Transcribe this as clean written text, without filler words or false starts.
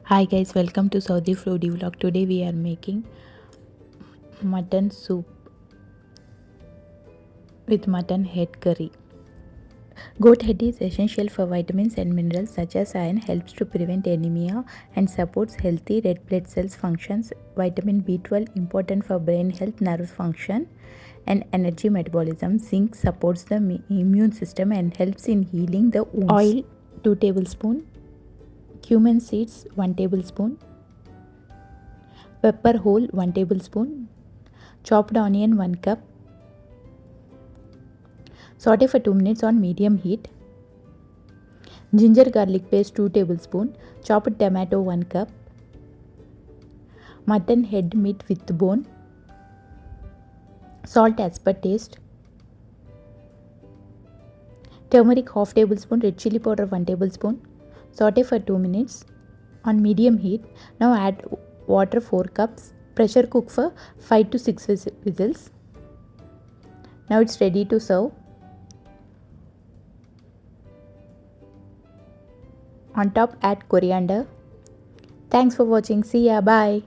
Hi guys, welcome to Saudi Foodie Vlog. Today we are making mutton soup with mutton head curry. Goat head is essential for vitamins and minerals such as iron, helps to prevent anemia and supports healthy red blood cells functions. Vitamin B12 important for brain health, nerve function and energy metabolism. Zinc supports the immune system and helps in healing the wounds. Oil 2 tablespoons, cumin seeds 1 tablespoon, pepper whole 1 tablespoon, chopped onion 1 cup. Saute for 2 minutes on medium heat. Ginger garlic paste 2 tablespoon, chopped tomato 1 cup, mutton head meat with bone, salt as per taste, turmeric half tablespoon, red chili powder 1 tablespoon. Saute for 2 minutes on medium heat. Now add water 4 cups. Pressure cook for 5 to 6 whistles. Now it's ready to serve. On top add coriander. Thanks for watching. See ya. Bye.